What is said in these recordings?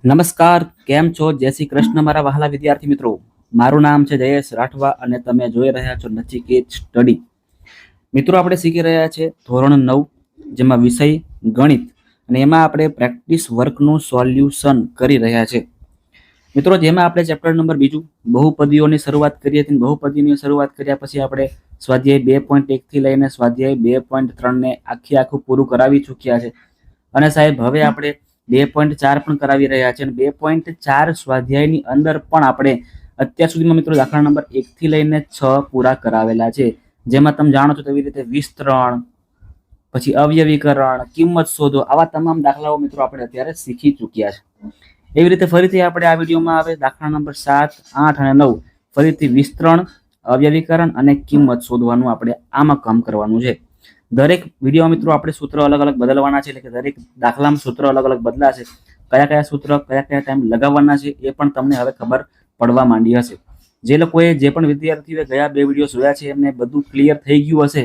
નમસ્કાર, કેમ છો? જય શ્રી કૃષ્ણ મારા વહાલા વિદ્યાર્થી મિત્રો. મારું નામ છે જયેશ રાઠવા અને તમે જોઈ રહ્યા છો નચિકેત સ્ટડી. મિત્રો, આપણે શીખી રહ્યા છે ધોરણ 9, જેમાં વિષય ગણિત, અને એમાં આપણે પ્રેક્ટિસ વર્કનું સોલ્યુશન કરી રહ્યા છે. મિત્રો, જેમાં આપણે ચેપ્ટર નંબર 2 બહુપદીઓની શરૂઆત કરી હતી. બહુપદીની શરૂઆત કર્યા પછી આપણે સ્વાધ્યાય 2.1 થી લઈને સ્વાધ્યાય 2.3 ને આખું પૂરું કરાવી ચૂક્યા છે. અને સાહેબ, હવે આપણે 2.4 પણ કરાવી રહ્યા છે. અને 2.4 સ્વાધ્યાયની અંદર પણ આપણે અત્યાર સુધીમાં મિત્રો દાખલા નંબર 1 થી લઈને 6 પૂરા કરાવેલા છે. જેમાં તમે જાણો છો તેવી રીતે વિસ્તરણ, પછી અવયવીકરણ, કિંમત શોધો, આવા તમામ દાખલાઓ મિત્રો આપણે અત્યારે શીખી ચૂક્યા છે. એવી રીતે ફરીથી આપણે આ વિડીયોમાં આવે દાખલા નંબર 7, 8 અને 9 ફરીથી વિસ્તરણ, અવયવીકરણ અને કિંમત શોધવાનું આપણે આમાં કામ કરવાનું છે. દરેક વિડીયો મિત્રો આપણે સૂત્ર અલગ અલગ બદલવાના છે, એટલે કે દરેક દાખલામાં સૂત્ર અલગ અલગ બદલાશે. કયા કયા સૂત્ર કયા ટાઈમ લગાવવાના છે એ પણ તમને હવે ખબર પડવા માંડી હશે. જે પણ વિદ્યાર્થીઓએ ગયા 2 વિડીયો જોયા છે એમને બધું ક્લિયર થઈ ગયું હશે.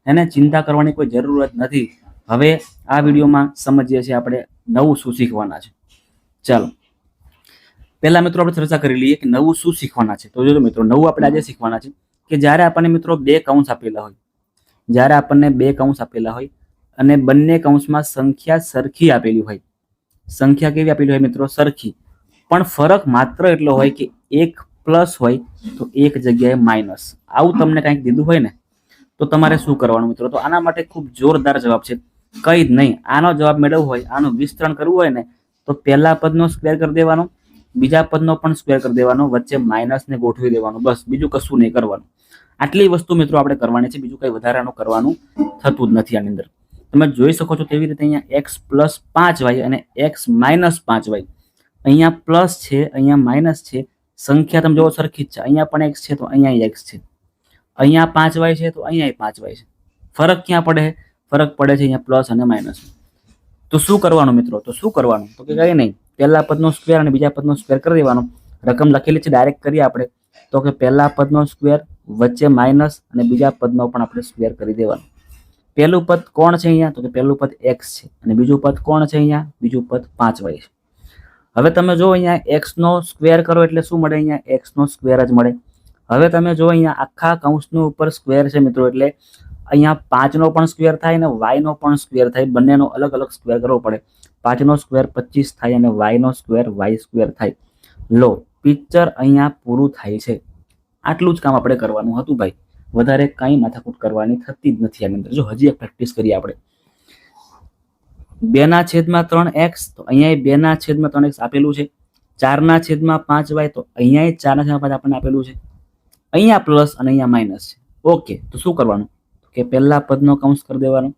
એને ચિંતા કરવાની કોઈ જરૂરત નથી. હવે આ વિડીયોમાં સમજીએ છીએ આપણે નવું શું શીખવાના છે. ચાલો, પહેલા મિત્રો આપણે ચર્ચા કરી લઈએ કે નવું શું શીખવાના છે. તો જોજો મિત્રો, નવું આપણે આજે શીખવાના છે કે જ્યારે આપણને મિત્રો 2 કૌંસ આપેલા હોય, જ્યારે આપણને 2 કૌંસ આપેલા હોય અને બંને કૌંસમાં સંખ્યા સરખી આપેલી હોય. સંખ્યા કેવી આપેલી હોય મિત્રો? સરખી. પણ ફરક માત્ર એટલો હોય કે એક પ્લસ હોય તો એક જગ્યાએ માઇનસ. આવું તમને કંઈક દીધું હોય ને તો તમારે શું કરવાનું મિત્રો? તો આના માટે ખૂબ જોરદાર જવાબ છે. કંઈ જ નહીં. આનો જવાબ મેળવવો હોય, આનું વિસ્તરણ કરવું હોય ને તો પહેલા પદનો સ્ક્વેર કરી દેવાનો, બીજા પદનો પણ સ્ક્વેર કરી દેવાનો, વચ્ચે માઇનસને ગોઠવી દેવાનું. બસ, બીજું કશું નહીં કરવાનું. આટલી વસ્તુ મિત્રો આપણે કરવાની છે. બીજું કંઈ વધારાનું કરવાનું થતું જ નથી. આની અંદર તમે જોઈ શકો છો તેવી રીતે અહીંયા x + 5y અને x - 5y. અહીંયા પ્લસ છે, અહીંયા માઇનસ છે. સંખ્યા તમે જોવો સરખી જ છે. અહીંયા પણ x છે તો અહીંયા x છે. અહીંયા 5y છે તો અહીંયા 5y છે. ફરક ક્યાં પડે? ફરક પડે છે અહીંયા પ્લસ અને માઇનસ. તો શું કરવાનું મિત્રો? તો શું કરવાનું? તો કે કંઈ નહીં, પહેલા પદનો સ્ક્વેર અને બીજા પદનો સ્ક્વેર કરી દેવાનો. રકમ લખેલી છે, ડાયરેક્ટ કરીએ આપણે. તો કે પહેલા પદનો સ્ક્વેર, વચ્ચે માઇનસ અને બીજા પદનો પણ આપણે સ્ક્વેર કરી દેવાનો. પહેલું પદ કોણ છે અહીંયા? તો કે પહેલું પદ x છે અને બીજું પદ કોણ છે અહીંયા? બીજું પદ 5y છે. હવે તમે જો અહીંયા x નો સ્ક્વેર કરો એટલે શું મળે? અહીંયા x નો સ્ક્વેર જ મળે. હવે તમે જો અહીંયા આખા કૌંસનો ઉપર સ્ક્વેર છે મિત્રો, એટલે અહીંયા 5 નો પણ સ્ક્વેર થાય અને y નો પણ સ્ક્વેર થાય. બંનેનો અલગ અલગ સ્ક્વેર કરવો પડે. 5 નો સ્ક્વેર 25 થાય અને y નો સ્ક્વેર y સ્ક્વેર થાય. લો, પિક્ચર અહીંયા પૂરું થાય છે. આટલું જ કામ આપણે કરવાનું હતું ભાઈ. વધારે કંઈ માથાકૂટ કરવાની થતી જ નથી આની અંદર. જો હજી એક પ્રેક્ટિસ કરીએ આપણે. 2/3x, તો અહીંયા 2/3x આપેલું છે. 4/5y, તો અહીંયા 4/5 આપણને આપેલું છે. અહીંયા પ્લસ અને અહીંયા માઇનસ છે. ઓકે, તો શું કરવાનું? કે પહેલા પદનો કૌંસ કરી દેવાનો,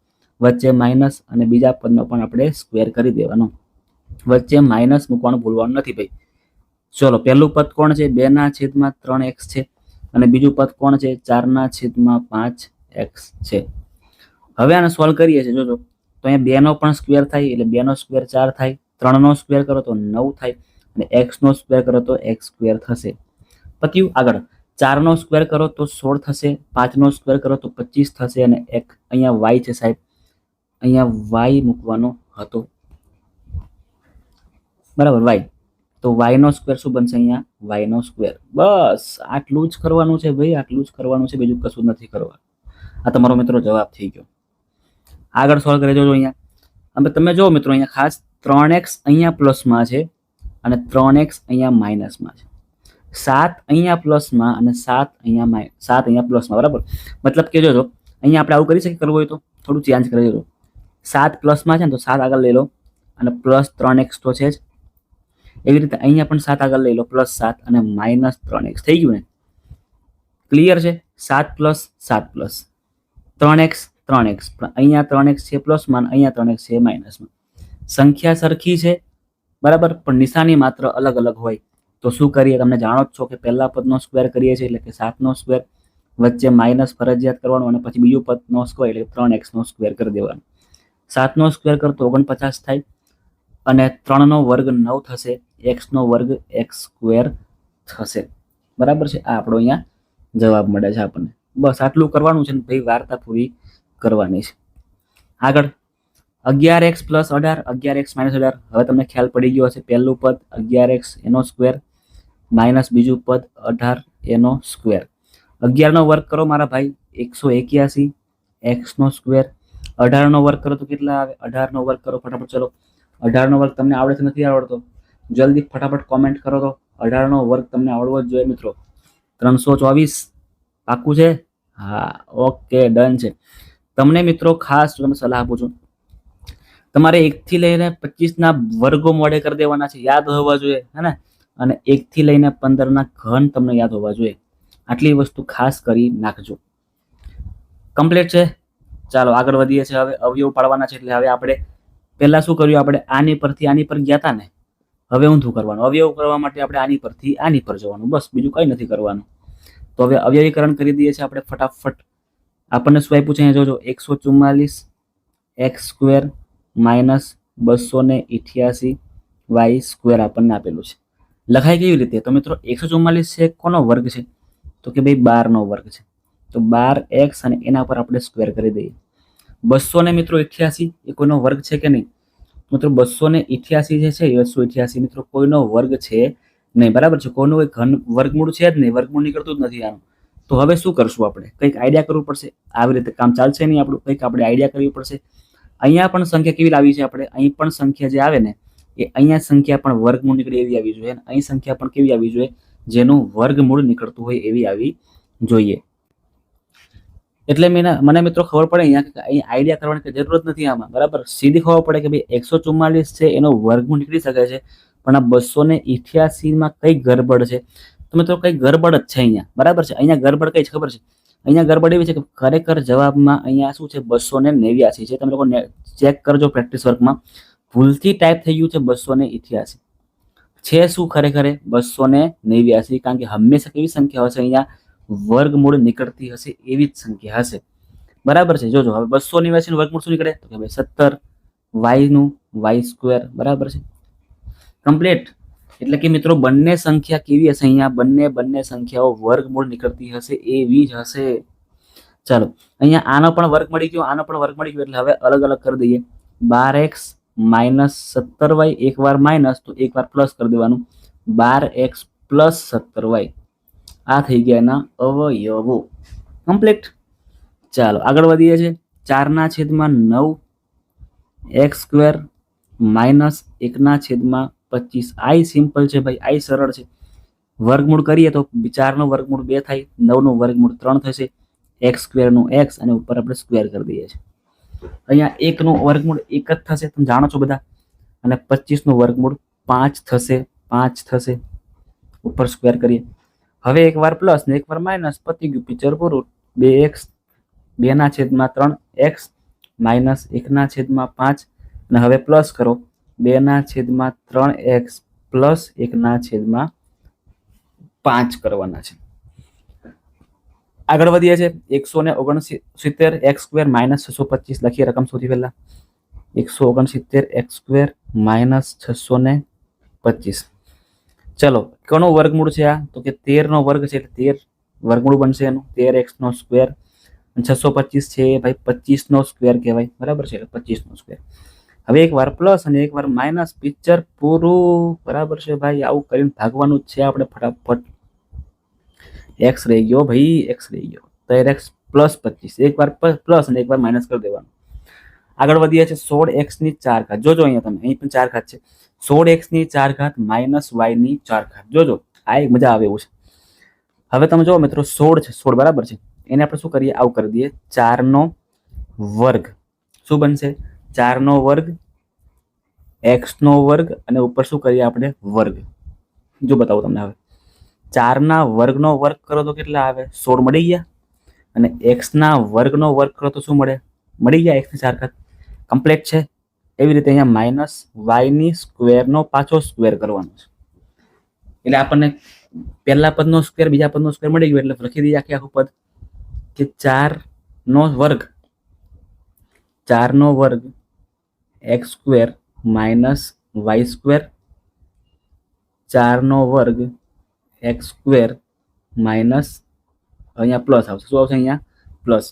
વચ્ચે માઇનસ અને બીજા પદનો પણ આપણે સ્ક્વેર કરી દેવાનો. વચ્ચે માઇનસ મૂકવાનું ભૂલવાનું નથી ભાઈ. ચલો, પહેલું પદ કોણ છે? 2/3x છે અને બીજું પદ કોણ છે? 4/5x છે. હવે આને સોલ્વ કરીએ છીએ. જોજો, તો અહીંયા 2 નો પણ સ્ક્વેર થાય એટલે 2 નો સ્ક્વેર 4 થાય. 3 નો સ્ક્વેર કરો તો 9 થાય અને x નો સ્ક્વેર કરો તો x સ્ક્વેર થશે. પત્યું. આગળ 4 નો સ્ક્વેર કરો તો 16 થશે. 5 નો સ્ક્વેર કરો તો 25 થશે અને અહીંયા y છે સાહેબ, અહીંયા y મૂકવાનો હતો. બરાબર, y. તો y નો સ્ક્વેર શું બનશે? અહીંયા y નો સ્ક્વેર. બસ આટલું જ કરવાનું છે ભાઈ, આટલું જ કરવાનું છે. બીજું કશું નથી કરવાનું. આ તમારો મિત્રો જવાબ થઈ ગયો. આગળ સોલ્વ કરી જોજો. અહીંયા હવે તમે જો મિત્રો, અહીંયા ખાસ 3x અહીંયા પ્લસમાં છે અને 3x અહીંયા માઇનસમાં છે. 7 અહીંયા પ્લસમાં અને 7 અહીંયા પ્લસમાં. બરાબર, મતલબ કે જોજો, અહીંયા આપણે આવું કરી શકીએ. કરવું હોય તો થોડું ચેન્જ કરી દેજો. 7 પ્લસમાં છે ને તો 7 આગળ લઈ લો અને પ્લસ 3x તો છે જ. એવી રીતે અહીંયા પણ 7 આગળ લઈ લો, +7 અને -3x. થઈ ગયું ને? ક્લિયર છે? 7 + 7 + 3x 3x. અહીંયા 3x છે પ્લસમાં, અહીંયા 3x છે માઇનસમાં. સંખ્યા સરખી છે બરાબર, પણ નિશાની માત્ર અલગ અલગ હોય. તો શું કરીએ? તમને જાણો જ છો કે પહેલા પદનો સ્ક્વેર કરીએ છીએ એટલે કે 7 નો સ્ક્વેર, વચ્ચે માઇનસ ફરજિયાત કરવાનું અને પછી બીજું પદનો સ્ક્વેર એટલે 3x નો સ્ક્વેર કરી દેવાનો. 7 નો સ્ક્વેર કરતો 49 થાય અને 3 નો વર્ગ 9 થશે. x નો વર્ગ x સ્ક્વેર થશે. બરાબર છે? આ આપણો અહીંયા જવાબ મળે છે આપણને. બસ આટલું કરવાનું છે ને ભાઈ, વાર્તા પૂરી કરવાની છે. આગળ 11x પ્લસ 18, 11x માઇનસ 18. હવે તમને ખ્યાલ પડી ગયો હશે. પહેલું પદ 11x એનો સ્ક્વેર માઇનસ બીજું પદ 18 એનો સ્ક્વેર. 11 નો વર્ગ કરો મારા ભાઈ 181, x નો સ્ક્વેર. 18 નો વર્ગ કરો તો કેટલા આવે? 18 નો વર્ગ કરો ફટાફટ. ચલો 18 નો વર્ગ તમને આવડે છે નથી આવડતો? જલ્દી ફટાફટ કોમેન્ટ કરો તો. 18 નો વર્ગ તમને આવડવો જ જોઈએ મિત્રો. 324 પાકું છે? હા, ઓકે, ડન છે. તમને મિત્રો ખાસ તમને સલાહ આપું છું, તમારે 1 થી લઈને 25 ના વર્ગો મોડે કરી દેવાના છે, યાદ હોવા જોઈએ, હે ને? અને 1 થી લઈને 15 ના ઘન તમને યાદ હોવા જોઈએ. આટલી વસ્તુ ખાસ કરી નાખજો. કમ્પ્લીટ છે. ચાલો આગળ વધીએ છીએ. હવે અવયવ પાડવાના છે. એટલે હવે આપણે પહેલા શું કર્યું? આપણે આની પરથી આની પર ગયા હતા ને. હવે ઊંધું કરવાનું. અવયવ કરવા માટે આપણે આની પરથી આની પર જવાનું, બસ, બીજું કંઈ નથી કરવાનું. તો હવે અવયવીકરણ કરી દઈએ છીએ આપણે ફટાફટ. આપણને શું આપ્યું છે અહીંયા જોજો? 144 x square minus 288 y square આપણને આપેલું છે. લખાય કેવી રીતે? તો મિત્રો 144 છે કોનો વર્ગ છે? તો કે ભાઈ 12 નો વર્ગ છે. તો 12x અને એના પર આપણે સ્ક્વેર કરી દઈએ. 200 ને મિત્રો 88 એ કોઈનો વર્ગ છે કે નહીં? મિત્રો 288 જે છે 288 મિત્રો કોઈનો વર્ગ છે નહીં, બરાબર છે? કોઈનું કોઈ ઘન વર્ગમૂળ છે જ નહીં, વર્ગમૂળ નીકળતું જ નથી આનું. તો હવે શું કરશું? આપણે કંઈક આઈડિયા કરવું પડશે. આવી રીતે કામ ચાલશે નહીં આપણું, કંઈક આપણે આઈડિયા કરવી પડશે. અહીંયા પણ સંખ્યા કેવી લાવી છે આપણે? અહીં પણ સંખ્યા જે આવે ને એ અહીંયા સંખ્યા પણ વર્ગમૂળ નીકળે એવી આવી જોઈએ. અહીં સંખ્યા પણ કેવી આવી જોઈએ? જેનું વર્ગમૂળ નીકળતું હોય એવી આવી જોઈએ. એટલે મને મિત્રો ખબર પડે અહીંયા આઈડિયા કરવાની કઈ જરૂરત નથી આમાં, બરાબર? સીધી ખબર પડે કે ભાઈ 144 છે એનો વર્ગમૂળ નીકળી શકે છે, પણ આ 288 માં કઈ ગરબડ છે? તો મિત્રો કઈ ગરબડ જ છે અહીંયા, બરાબર છે? અહીંયા ગરબડ કઈ છે ખબર છે? અહીંયા ગરબડ એવી છે કે ખરેખર જવાબમાં અહીંયા શું છે? 289 છે. તમે લોકો ચેક કરજો પ્રેક્ટિસ વર્કમાં. ભૂલથી ટાઈપ થઈ ગયું છે 288. છે શું ખરેખર? 289, કારણ કે હંમેશા કેવી સંખ્યા હશે? અહીંયા વર્ગમૂળ નીકળતી હશે એવી જ સંખ્યા હશે, બરાબર છે? જોજો હવે 289 નું વર્ગમૂળ શું નીકળે? તો કે ભાઈ 17 વાય નું વાય સ્ક્વેર, બરાબર છે? કમ્પ્લીટ. એટલે કે મિત્રો બંને સંખ્યા કેવી હશે? અહીંયા બંને સંખ્યાઓ વર્ગમૂળ નીકળતી હશે એવી જ હશે. ચાલો અહીંયા આનો પણ વર્ગ મળી ગયો, આનો પણ વર્ગ મળી ગયો. એટલે હવે અલગ અલગ કરી દઈએ. 12x માઇનસ 17y, એક વાર માઇનસ તો એક વાર પ્લસ કરી દેવાનું. 12x plus 17y. આ થઈ ગયા એના અવયવો. કમ્પ્લીટ. ચાલો આગળ વધીએ છીએ. 4/9 એક્સ સ્ક્વેર માઇનસ 1/25. આઈ સિમ્પલ છે ભાઈ, આઈ સરળ છે. વર્ગમૂળ કરીએ તો 4 નું વર્ગમૂળ 2 થાય, 9 નું વર્ગમૂળ 3 થશે. એક્સ સ્ક્વેર નું એક્સ અને ઉપર આપણે સ્ક્વેર કરી દઈએ છીએ. અહીંયા 1 નું વર્ગમૂળ 1 જ થશે, તમે જાણો છો બધા. અને 25 નું વર્ગમૂળ 5 થશે, 5 થશે. ઉપર સ્ક્વેર કરીએ. હવે એક વાર પ્લસ ને એક વાર માઇનસ, પતી ગયું, પિક્ચર પૂરું. 2x 2/3x માઇનસ 1/5 અને હવે પ્લસ કરો 2/3x પ્લસ 1/5 કરવાના છે. આગળ વધીએ છીએ. 169 એક્સ સ્ક્વેર માઇનસ 625 લખીએ રકમ સૌથી પહેલા. 169 એક્સ સ્ક્વેર માઇનસ 625. ચલો કોનો વર્ગમૂળ છે આ? તો કે 13 નો વર્ગ છે, એટલે 13 વર્ગમૂળ બનશે એનું. 13x નો સ્ક્વેર. 625 છે ભાઈ 25 નો સ્ક્વેર કહેવાય, બરાબર છે? 25 નો સ્ક્વેર. હવે એક વાર પ્લસ અને એક વાર માઇનસ, પિક્ચર પૂરું, બરાબર છે ભાઈ? આવું કરીને ભાગવાનું જ છે આપણે ફટાફટ. એક્સ રહી ગયો ભાઈ, એક્સ રહી ગયો. 13x પ્લસ 25, એક વાર પ્લસ અને એક વાર માઇનસ કરી દેવાનું. આગળ વધીએ છીએ. 16x ની 4 ઘાત. જોજો અહીંયા તમે, અહીં પણ 4 ઘાત છે. 16x ની 4 ઘાત માઇનસ y ની 4 ઘાત. જોજો આ એક મજા આવે એવું છે. હવે તમે જો મિત્રો 16 છે, 16 બરાબર છે, એને આપણે શું કરીએ? આવું કરી દઈએ. 4 નો વર્ગ શું બનશે? 4 નો વર્ગ x નો વર્ગ અને ઉપર શું કરીએ આપણે? વર્ગ. જો બતાવું તમને. હવે 4 ના વર્ગનો વર્ગ કરો તો કેટલા આવે? 16 મળી ગયા. અને x ના વર્ગનો વર્ગ કરો તો શું મળે? મળી ગયા x ની 4 ઘાત. કમ્પ્લીટ છે. એવી રીતે અહીંયા માઇનસ y ની સ્ક્વેર નો પાછો સ્ક્વેર કરવાનો છે. એટલે આપણને પહેલા પદનો સ્ક્વેર બીજા પદનો સ્ક્વેર મળી ગયો. એટલે લખી દઈએ આખું પદ કે 4 નો વર્ગ x square minus y square. 4 નો વર્ગ એક્સ સ્ક્વેર માઇનસ, અહીંયા પ્લસ આવશે. શું આવશે? અહીંયા પ્લસ.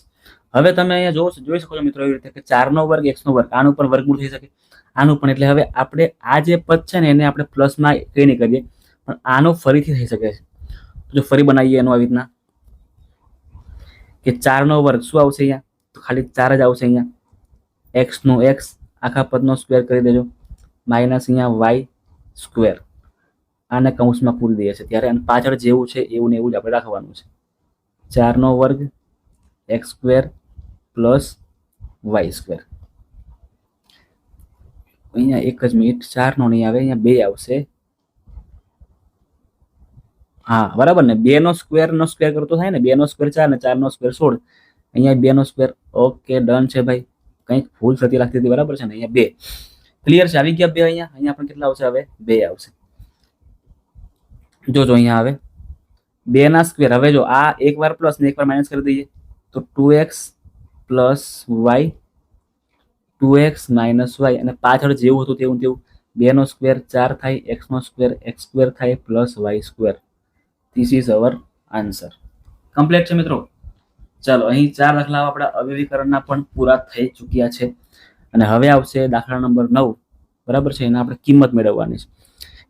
હવે તમે અહીંયા જોઈ શકો છો મિત્રો એવી રીતે કે 4 નો વર્ગ x નો વર્ગ આનું પણ વર્ગમૂળ થઈ શકે, આનું પણ. એટલે હવે આપણે આ જે પદ છે ને એને આપણે પ્લસમાં કઈ નહીં કરીએ, પણ આનું ફરીથી થઈ શકે છે. જો ફરી બનાવીએ એનું આવી રીતના કે 4 નો વર્ગ શું આવશે અહીંયા, તો ખાલી 4 જ આવશે અહીંયા. x નો x આખા પદનો સ્ક્વેર કરી દેજો, માઇનસ અહીંયા y સ્ક્વેર, આને કૌંસમાં પૂરી દઈએ છે ત્યારે પાછળ જેવું છે એવું ને એવું જ આપણે રાખવાનું છે. 4 નો વર્ગ x square plus y square. અહીંયા એક જ મિનિટ, 4 નો નહીં આવે, અહીંયા 2 આવશે. હા બરાબર ને, 2 નો સ્ક્વેર કરતો થાય ને, 2 નો સ્ક્વેર 4 ને 4 નો સ્ક્વેર 16, અહીંયા 2 નો સ્ક્વેર. ઓકે ડન છે ભાઈ, કંઈક ભૂલ થતી લાગતી હતી, બરાબર છે ને. અહીંયા 2 ક્લિયર છે, આવી ગયા 2. અહીંયા પણ કેટલા આવશે, હવે 2 આવશે. જોજો અહીંયા આવે 2 ના સ્ક્વેર. હવે જો આ એકવાર પ્લસ ને એકવાર માઇનસ કરી દઈએ તો 2x plus y, 2x minus y, અને પાછળ જેવું હતું તેવું 2 નો સ્ક્વેર 4 થાય, x નો સ્ક્વેર x સ્ક્વેર થાય plus y square. This is our answer. Complete છે મિત્રો. ચાલો અહીં 4 દાખલા આપણા અવિવીકરણના પણ પૂરા થઈ ચૂક્યા છે, અને હવે આવશે દાખલા નંબર 9. બરાબર છે, એના આપણે કિંમત મેળવવાની છે.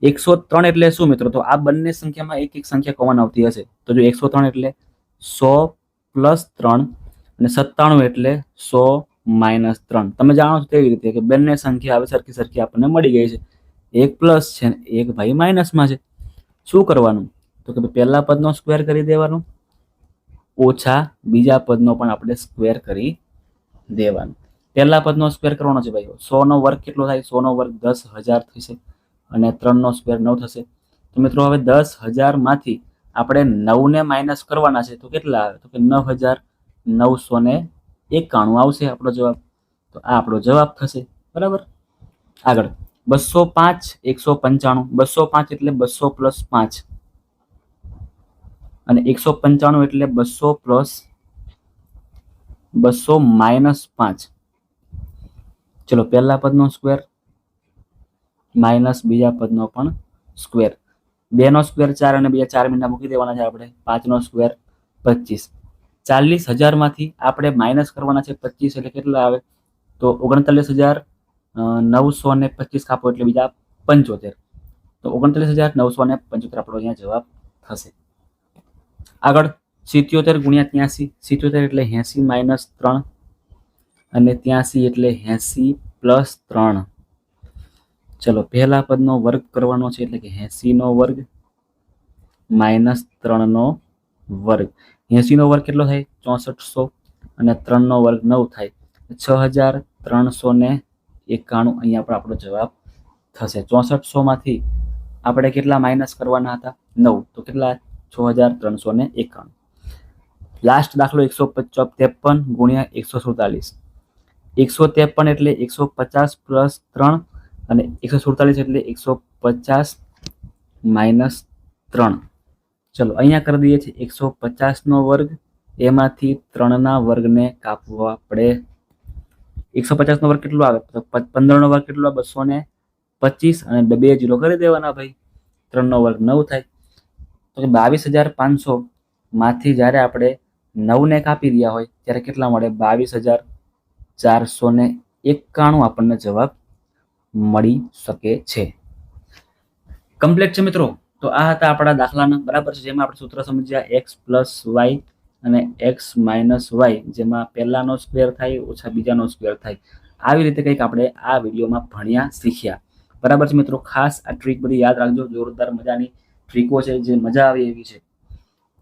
103 એટલે શું મિત્રો, તો આ બંને સંખ્યામાં એક સંખ્યા કોમન આવતી હશે. તો જો 103 એટલે 100 પ્લસ 3 અને 97 એટલે 100 માઇનસ 3. તમે જાણો છો તેવી રીતે કે બંને સંખ્યા હવે સરખી આપણને મળી ગઈ છે. એક પ્લસ છે ને એક ભાઈ માઇનસમાં છે. શું કરવાનું, તો કે પહેલા પદનો સ્ક્વેર કરી દેવાનું ઓછા બીજા પદનો પણ આપણે સ્ક્વેર કરી દેવાનું. પહેલા પદનો સ્ક્વેર કરવાનો છે ભાઈ. 100 નો વર્ગ કેટલો થાય, 100 નો વર્ગ 10,000 થશે, અને 3 નો સ્ક્વેર 9 થશે. તો મિત્રો હવે 10,000 માંથી આપણે 9 ને માઇનસ કરવાના છે, તો કેટલા આવે, તો કે 9,991 આવશે આપણો જવાબ. તો આ આપણો જવાબ થશે. બરાબર. આગળ 205 195. 205 એટલે 200 પ્લસ 5, અને 195 એટલે 200 પ્લસ 200 માઇનસ 5. ચલો પહેલા પદનો સ્ક્વેર માઇનસ બીજા પદનો પણ સ્ક્વેર. 2 નો સ્ક્વેર 4 અને બીજા 4 મીંડા મૂકી દેવાના છે આપણે. 5 નો સ્ક્વેર 25. 40,000 માંથી આપણે માઇનસ કરવાના છે 25, એટલે કેટલા આવે, તો 39,925 કાપો એટલે બીજા 75. તો 39,975 આપણો અહીંયા જવાબ થશે. આગળ 77 ગુણ્યા 83. 77 એટલે 80 માઇનસ 3, અને 83 એટલે 80 પ્લસ 3. ચલો પહેલા પદનો વર્ગ કરવાનો છે, એટલે કે 80 નો વર્ગ માઇનસ 3 નો વર્ગ. 80 નો વર્ગ કેટલો થાય, 6400, અને 3 નો વર્ગ 9 થાય, 6,391. અહીંયા પણ આપણો જવાબ થશે. 6400 માંથી આપણે કેટલા માઇનસ કરવાના હતા, 9, તો કેટલા 6,391. લાસ્ટ દાખલો 153 ગુણ્યા 147. 153 એટલે 150 પ્લસ 3, અને 147 એટલે 150 માઇનસ 3. ચલો અહીંયા કરી દઈએ છીએ 150 નો વર્ગ, એમાંથી 3 ના વર્ગને કાપવો આપણે. 150 નો વર્ગ કેટલો આવે, તો 15 નો વર્ગ કેટલો, 225, અને 2 0 કરી દેવાના ભાઈ. 3 નો વર્ગ 9 થાય, તો 22,500 માંથી જ્યારે આપણે 9 ને કાપી રહ્યા હોય ત્યારે કેટલા મળે, 22,491 આપણને જવાબ મળી શકે છે. કમ્પ્લીટ છે મિત્રો. તો આ હતા આપણા દાખલાના. બરાબર છે, જેમાં આપણે સૂત્ર સમજ્યા x પ્લસ y અને x માઇનસ y, જેમાં પહેલાનો સ્ક્વેર થાય ઓછા બીજાનો સ્ક્વેર થાય. આવી રીતે કંઈક આપણે આ વિડીયોમાં ભણ્યા શીખ્યા. બરાબર છે મિત્રો. ખાસ આ ટ્રીક બધી યાદ રાખજો, જોરદાર મજાની ટ્રીકો છે, જે મજા આવે એવી છે.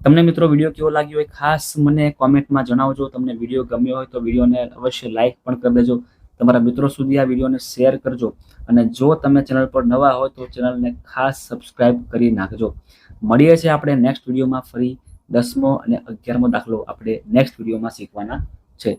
તમને મિત્રો વિડીયો કેવો લાગ્યો હોય ખાસ મને કોમેન્ટમાં જણાવજો. તમને વિડીયો ગમ્યો હોય તો વિડીયોને અવશ્ય લાઇક પણ કરી દેજો. તમારા મિત્રો સુધી આ વિડીયોને શેર કરજો, અને જો તમે ચેનલ પર નવા હોય તો ચેનલને ખાસ સબસ્ક્રાઇબ કરી નાખજો. મળીએ છીએ આપણે નેક્સ્ટ વિડીયોમાં. ફરી 10મો અને 11મો દાખલો આપણે નેક્સ્ટ વિડીયોમાં શીખવાના છે.